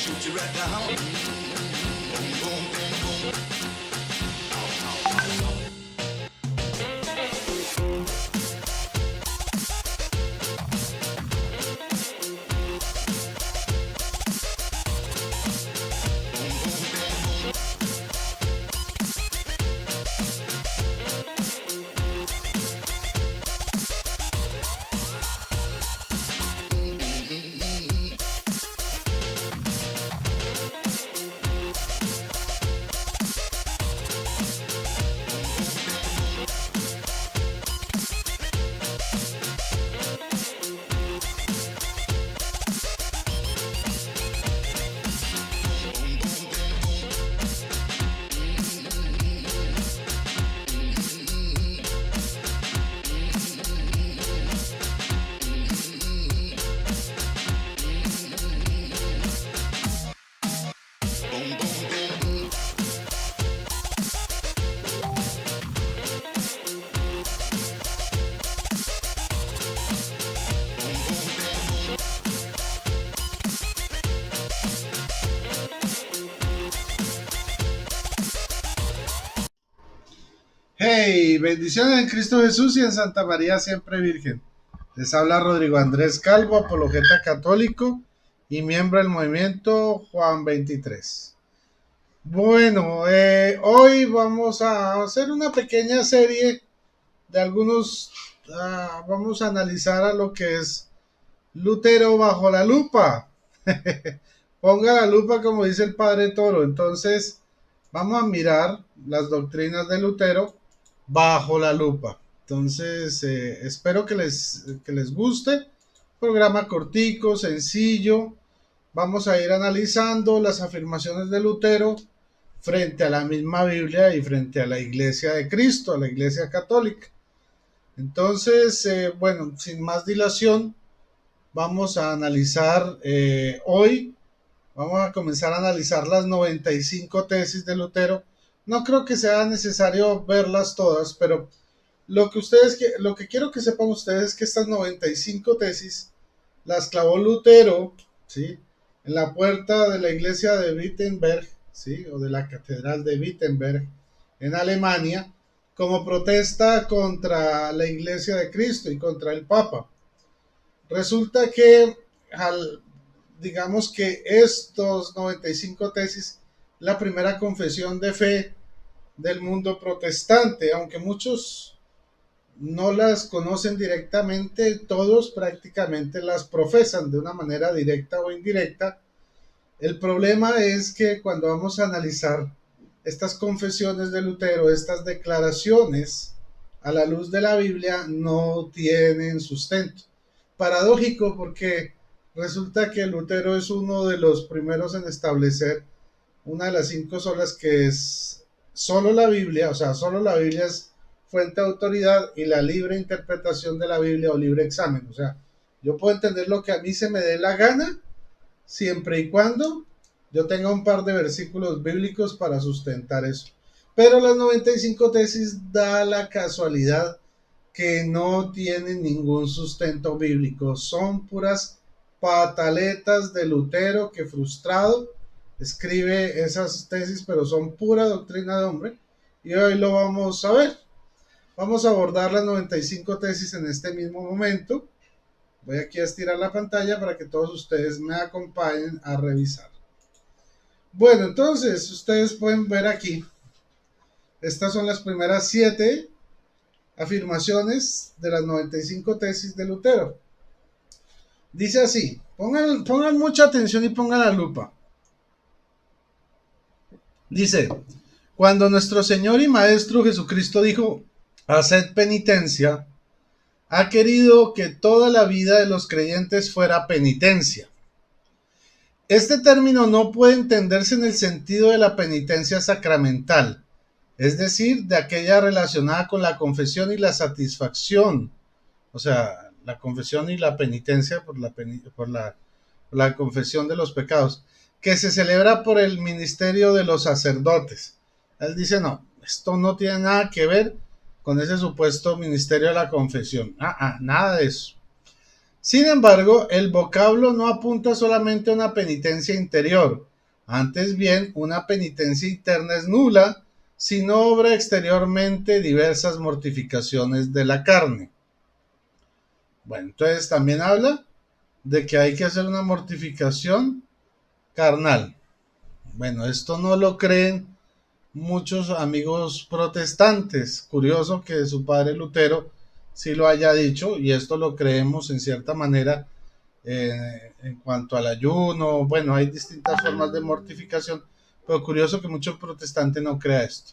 shoot you right down. Boom, boom, boom, boom. Hey, bendiciones en Cristo Jesús y en Santa María siempre Virgen. Les habla Rodrigo Andrés Calvo, apologeta católico y miembro del movimiento Juan 23. Bueno, hoy vamos a hacer una pequeña serie de algunos, vamos a analizar a lo que es Lutero bajo la lupa. Ponga la lupa como dice el Padre Toro. Entonces, vamos a mirar las doctrinas de Lutero bajo la lupa. Entonces, espero que les guste. Programa cortico, sencillo. Vamos a ir analizando las afirmaciones de Lutero frente a la misma Biblia y frente a la Iglesia de Cristo, a la Iglesia Católica. Entonces, bueno, sin más dilación, vamos a analizar hoy. Vamos a comenzar a analizar las 95 tesis de Lutero. No creo que sea necesario verlas todas, pero lo que quiero que sepan ustedes es que estas 95 tesis las clavó Lutero, ¿sí?, en la puerta de la iglesia de Wittenberg, ¿sí?, o de la catedral de Wittenberg en Alemania, como protesta contra la Iglesia de Cristo y contra el Papa. Resulta que digamos que estos 95 tesis, la primera confesión de fe del mundo protestante, aunque muchos no las conocen directamente, todos prácticamente las profesan de una manera directa o indirecta. El problema es que cuando vamos a analizar estas confesiones de Lutero, estas declaraciones a la luz de la Biblia no tienen sustento. Paradójico, porque resulta que Lutero es uno de los primeros en establecer una de las 5 solas, que es solo la Biblia, o sea, solo la Biblia es fuente de autoridad y la libre interpretación de la Biblia o libre examen. O sea, yo puedo entender lo que a mí se me dé la gana, siempre y cuando yo tenga un par de versículos bíblicos para sustentar eso. Pero las 95 tesis da la casualidad que no tienen ningún sustento bíblico, son puras pataletas de Lutero, que frustrado escribe esas tesis, pero son pura doctrina de hombre, y hoy lo vamos a ver. Vamos a abordar las 95 tesis en este mismo momento. Voy aquí a estirar la pantalla para que todos ustedes me acompañen a revisar. Bueno, entonces ustedes pueden ver aquí, estas son las primeras 7 afirmaciones de las 95 tesis de Lutero. Dice así, pongan mucha atención y pongan la lupa. Dice, cuando nuestro Señor y Maestro Jesucristo dijo, haced penitencia, ha querido que toda la vida de los creyentes fuera penitencia. Este término no puede entenderse en el sentido de la penitencia sacramental, es decir, de aquella relacionada con la confesión y la satisfacción, o sea, la confesión y la penitencia por la confesión de los pecados, que se celebra por el ministerio de los sacerdotes. Él dice, no, esto no tiene nada que ver con ese supuesto ministerio de la confesión. Nada de eso. Sin embargo, el vocablo no apunta solamente a una penitencia interior, antes bien, una penitencia interna es nula si no obra exteriormente diversas mortificaciones de la carne. Bueno, entonces también habla de que hay que hacer una mortificación carnal. Bueno, esto no lo creen muchos amigos protestantes. Curioso que su padre Lutero sí lo haya dicho, y esto lo creemos en cierta manera en cuanto al ayuno. Bueno, hay distintas formas de mortificación, pero curioso que muchos protestantes no crea esto.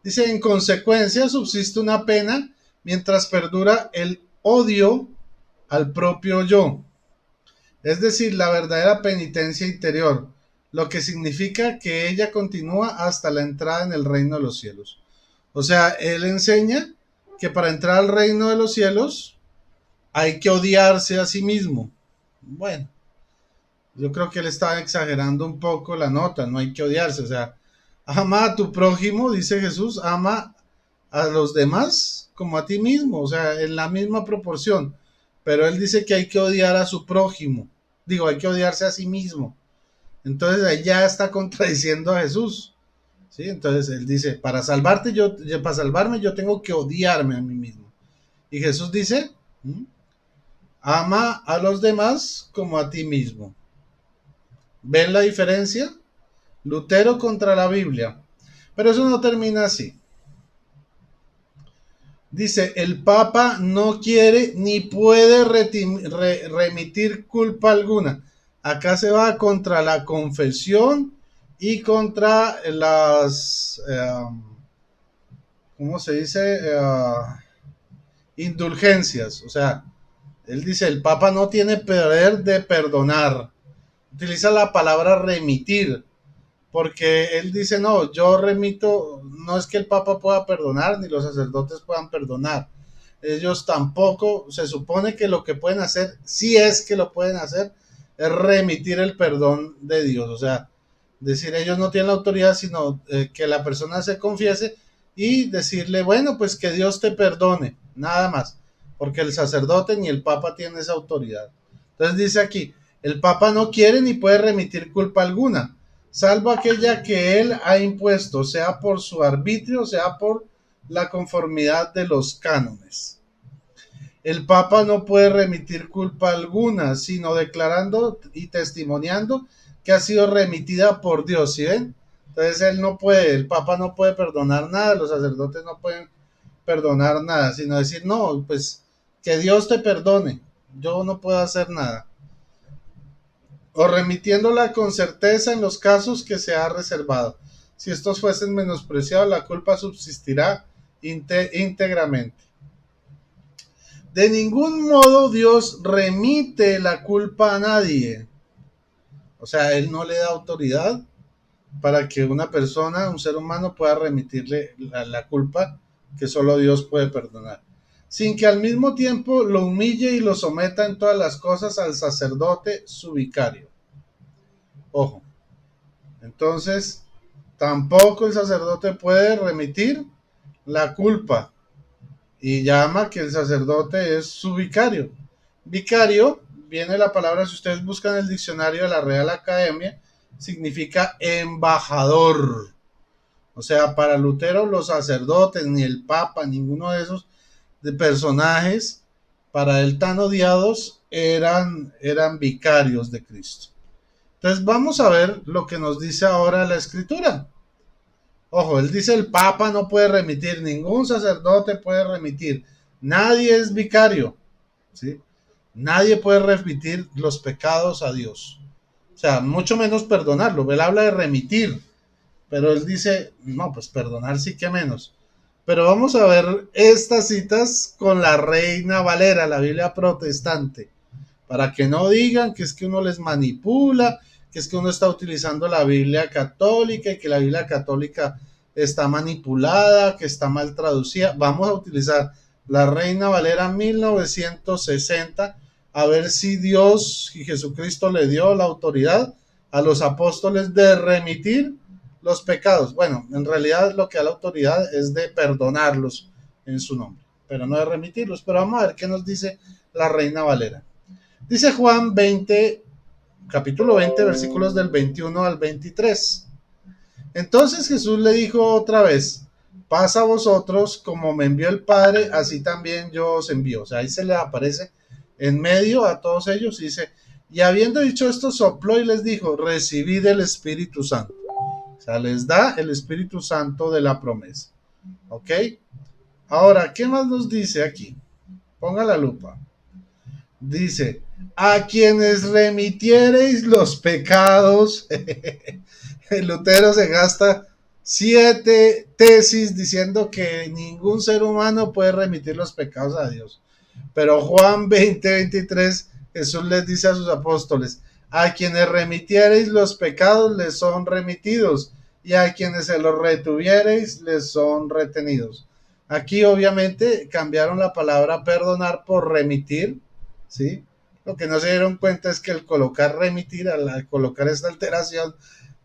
Dice, en consecuencia subsiste una pena mientras perdura el odio al propio yo, es decir, la verdadera penitencia interior, lo que significa que ella continúa hasta la entrada en el reino de los cielos. O sea, él enseña que para entrar al reino de los cielos hay que odiarse a sí mismo. Bueno, yo creo que él estaba exagerando un poco la nota, no hay que odiarse, o sea, ama a tu prójimo, dice Jesús, ama a los demás como a ti mismo, o sea, en la misma proporción, pero él dice que hay que odiar a su prójimo, digo, hay que odiarse a sí mismo, entonces ahí ya está contradiciendo a Jesús, ¿sí? Entonces él dice, para salvarme yo tengo que odiarme a mí mismo, y Jesús dice, ama a los demás como a ti mismo. ¿Ven la diferencia? Lutero contra la Biblia. Pero eso no termina así. Dice, el Papa no quiere ni puede remitir culpa alguna. Acá se va contra la confesión y contra las, ¿cómo se dice? Indulgencias. O sea, él dice, el Papa no tiene poder de perdonar. Utiliza la palabra remitir, porque él dice, no, yo remito, no es que el Papa pueda perdonar, ni los sacerdotes puedan perdonar. Ellos tampoco, se supone que lo que pueden hacer, si es que lo pueden hacer, es remitir el perdón de Dios. O sea, decir, ellos no tienen la autoridad, sino que la persona se confiese y decirle, bueno, pues que Dios te perdone, nada más, porque el sacerdote ni el Papa tienen esa autoridad. Entonces dice aquí, el Papa no quiere ni puede remitir culpa alguna, salvo aquella que él ha impuesto, sea por su arbitrio, sea por la conformidad de los cánones. El Papa no puede remitir culpa alguna, sino declarando y testimoniando que ha sido remitida por Dios, ¿sí ven? Entonces él no puede, el Papa no puede perdonar nada, los sacerdotes no pueden perdonar nada, sino decir, no, pues que Dios te perdone, yo no puedo hacer nada. O remitiéndola con certeza en los casos que se ha reservado. Si estos fuesen menospreciados, la culpa subsistirá íntegramente. De ningún modo Dios remite la culpa a nadie. O sea, Él no le da autoridad para que una persona, un ser humano, pueda remitirle la culpa que solo Dios puede perdonar. Sin que al mismo tiempo lo humille y lo someta en todas las cosas al sacerdote, su vicario. Ojo. Entonces, tampoco el sacerdote puede remitir la culpa y llama que el sacerdote es su vicario. Vicario, viene la palabra, si ustedes buscan el diccionario de la Real Academia, significa embajador. O sea, para Lutero los sacerdotes, ni el Papa, ninguno de esos personajes, para él tan odiados, eran vicarios de Cristo. Entonces vamos a ver lo que nos dice ahora la Escritura. Ojo, él dice el Papa no puede remitir, ningún sacerdote puede remitir, nadie es vicario, ¿sí? Nadie puede remitir los pecados a Dios, o sea, mucho menos perdonarlo. Él habla de remitir, pero él dice, no, pues perdonar sí que menos. Pero vamos a ver estas citas con la Reina Valera, la Biblia protestante, para que no digan que es que uno les manipula, que es que uno está utilizando la Biblia católica y que la Biblia católica está manipulada, que está mal traducida. Vamos a utilizar la Reina Valera 1960 a ver si Dios y Jesucristo le dio la autoridad a los apóstoles de remitir los pecados. Bueno, en realidad lo que da la autoridad es de perdonarlos en su nombre, pero no de remitirlos. Pero vamos a ver qué nos dice la Reina Valera. Dice Juan 20, capítulo 20, versículos del 21 al 23. Entonces Jesús le dijo otra vez, pasa a vosotros como me envió el Padre, así también yo os envío. O sea, ahí se le aparece en medio a todos ellos y dice, y habiendo dicho esto, sopló y les dijo, recibid el Espíritu Santo. O sea, les da el Espíritu Santo de la promesa. ¿Ok? Ahora, ¿qué más nos dice aquí? Ponga la lupa. Dice, a quienes remitiereis los pecados. El Lutero se gasta 7 tesis diciendo que ningún ser humano puede remitir los pecados a Dios. Pero Juan 20:23, Jesús les dice a sus apóstoles, a quienes remitiereis los pecados les son remitidos, y a quienes se los retuviereis les son retenidos. Aquí obviamente cambiaron la palabra perdonar por remitir, ¿sí? Lo que no se dieron cuenta es que al colocar remitir, al colocar esta alteración,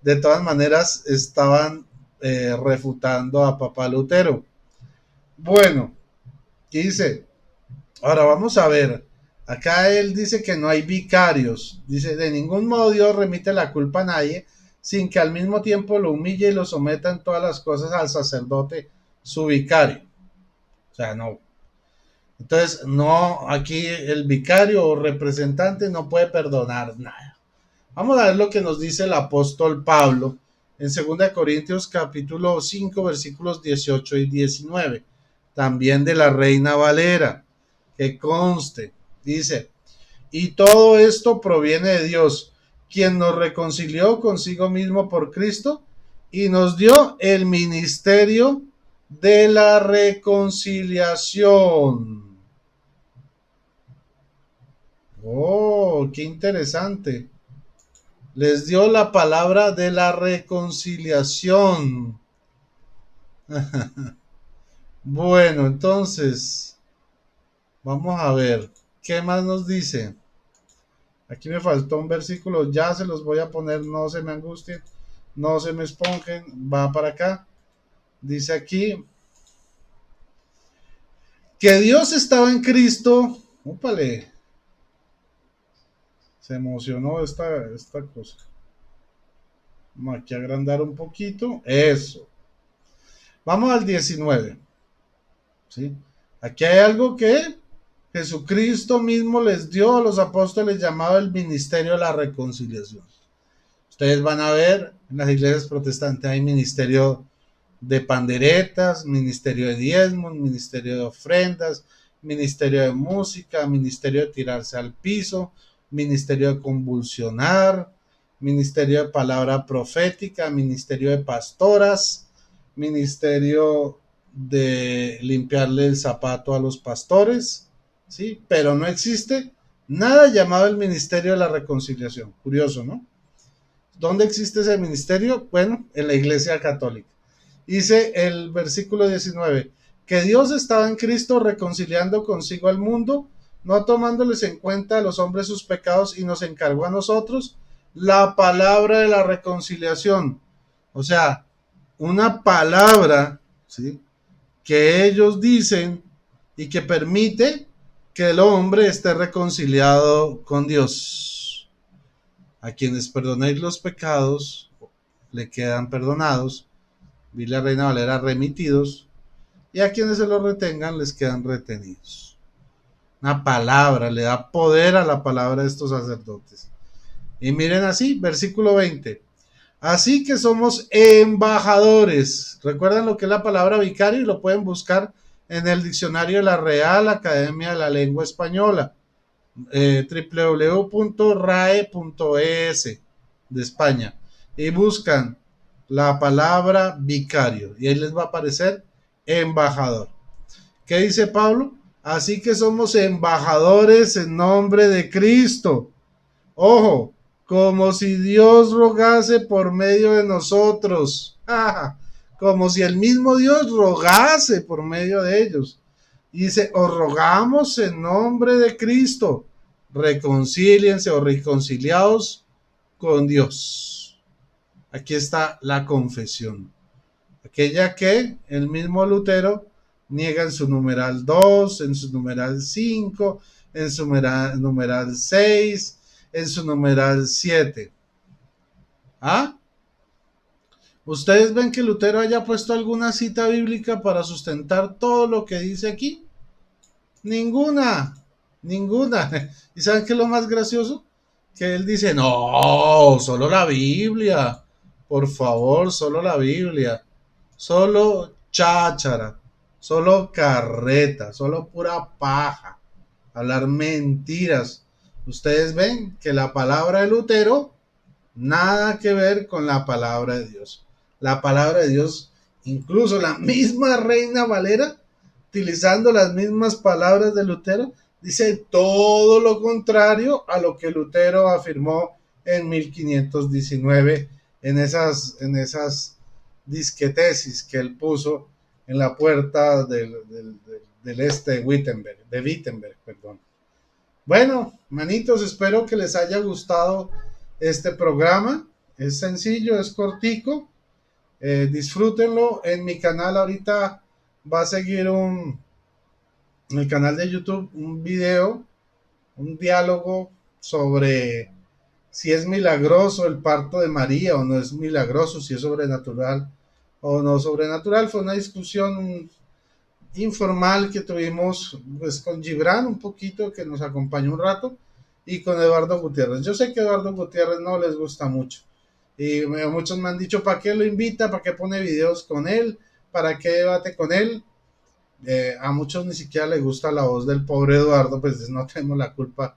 de todas maneras estaban refutando a Papá Lutero. Bueno, dice, ahora vamos a ver, acá él dice que no hay vicarios, dice, de ningún modo Dios remite la culpa a nadie, sin que al mismo tiempo lo humille y lo someta en todas las cosas al sacerdote, su vicario. O sea, no. Entonces, no, aquí el vicario o representante no puede perdonar nada. Vamos a ver lo que nos dice el apóstol Pablo en 2 Corintios capítulo 5 versículos 18 y 19, también de la Reina Valera, que conste, dice, y todo esto proviene de Dios, quien nos reconcilió consigo mismo por Cristo y nos dio el ministerio de la reconciliación. Oh, qué interesante. Les dio la palabra de la reconciliación. Bueno, entonces, vamos a ver, ¿qué más nos dice? Aquí me faltó un versículo, ya se los voy a poner, no se me angustien, no se me esponjen, va para acá. Dice aquí, que Dios estaba en Cristo. Úpale, se emocionó esta cosa. Vamos aquí a agrandar un poquito, eso. Vamos al 19. ¿Sí? Aquí hay algo que Jesucristo mismo les dio a los apóstoles llamado el ministerio de la reconciliación. Ustedes van a ver en las iglesias protestantes hay ministerio de panderetas, ministerio de diezmos, ministerio de ofrendas, ministerio de música, ministerio de tirarse al piso, ministerio de convulsionar, ministerio de palabra profética, ministerio de pastoras, ministerio de limpiarle el zapato a los pastores, ¿sí? Pero no existe nada llamado el ministerio de la reconciliación. Curioso, ¿no? ¿Dónde existe ese ministerio? Bueno, en la Iglesia Católica. Dice el versículo 19, que Dios estaba en Cristo reconciliando consigo al mundo, no tomándoles en cuenta a los hombres sus pecados, y nos encargó a nosotros la palabra de la reconciliación. O sea, una palabra, ¿sí?, que ellos dicen y que permite que el hombre esté reconciliado con Dios. A quienes perdonéis los pecados, le quedan perdonados. Vi la Reina Valera, remitidos. Y a quienes se los retengan, les quedan retenidos. Una palabra, le da poder a la palabra de estos sacerdotes. Y miren así, versículo 20. Así que somos embajadores. ¿Recuerdan lo que es la palabra vicario? Y lo pueden buscar en el diccionario de la Real Academia de la Lengua Española, www.rae.es de España, y buscan la palabra vicario y ahí les va a aparecer embajador. ¿Qué dice Pablo? Así que somos embajadores en nombre de Cristo. Ojo, como si Dios rogase por medio de nosotros. Como si el mismo Dios rogase por medio de ellos. Dice, os rogamos en nombre de Cristo, reconcíliense o reconciliaos con Dios. Aquí está la confesión. Aquella que el mismo Lutero niega en su numeral 2, en su numeral 5, en su numeral 6, en su numeral 7. ¿Ah? ¿Ustedes ven que Lutero haya puesto alguna cita bíblica para sustentar todo lo que dice aquí? Ninguna, ninguna. ¿Y saben qué es lo más gracioso? Que él dice, no, solo la Biblia. Por favor, solo la Biblia. Solo cháchara, solo carreta, solo pura paja. Hablar mentiras. Ustedes ven que la palabra de Lutero nada que ver con la palabra de Dios. La palabra de Dios, incluso la misma Reina Valera, utilizando las mismas palabras de Lutero, dice todo lo contrario a lo que Lutero afirmó en 1519 en esas disquetesis que él puso en la puerta del este de Wittenberg, perdón. Bueno, manitos, espero que les haya gustado este programa. Es sencillo, es cortico. Disfrútenlo. En mi canal ahorita va a seguir en el canal de YouTube un video, un diálogo sobre si es milagroso el parto de María o no es milagroso, si es sobrenatural o no sobrenatural. Fue una discusión informal que tuvimos pues con Gibran un poquito, que nos acompañó un rato, y con Eduardo Gutiérrez. Yo sé que a Eduardo Gutiérrez no les gusta mucho y muchos me han dicho, ¿para qué lo invita? ¿Para qué pone videos con él? ¿Para qué debate con él? A muchos ni siquiera les gusta la voz del pobre Eduardo, pues no tenemos la culpa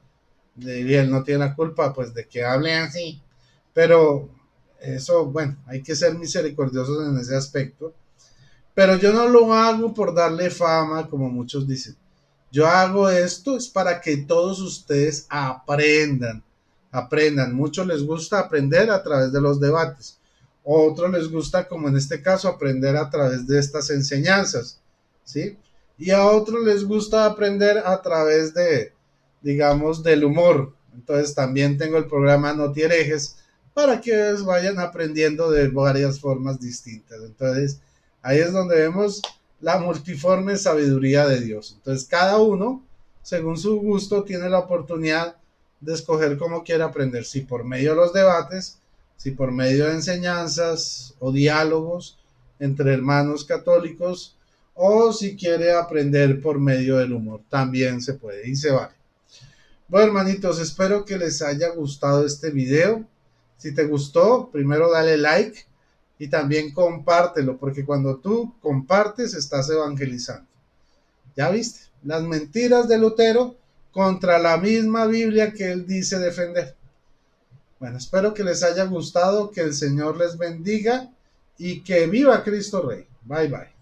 de él, no tiene la culpa pues de que hable así, pero eso, bueno, hay que ser misericordiosos en ese aspecto. Pero yo no lo hago por darle fama, como muchos dicen. Yo hago esto es para que todos ustedes aprendan. Aprendan. Muchos les gusta aprender a través de los debates. Otros les gusta, como en este caso, aprender a través de estas enseñanzas. ¿Sí? Y a otros les gusta aprender a través de, digamos, del humor. Entonces también tengo el programa No Te Herejes para que vayan aprendiendo de varias formas distintas. Entonces, ahí es donde vemos la multiforme sabiduría de Dios. Entonces, cada uno, según su gusto, tiene la oportunidad de escoger cómo quiere aprender, si por medio de los debates, si por medio de enseñanzas o diálogos entre hermanos católicos, o si quiere aprender por medio del humor. También se puede y se vale. Bueno, hermanitos, espero que les haya gustado este video. Si te gustó, primero dale like y también compártelo, porque cuando tú compartes estás evangelizando. ¿Ya viste? Las mentiras de Lutero contra la misma Biblia que él dice defender. Bueno, espero que les haya gustado, que el Señor les bendiga y que viva Cristo Rey. Bye bye.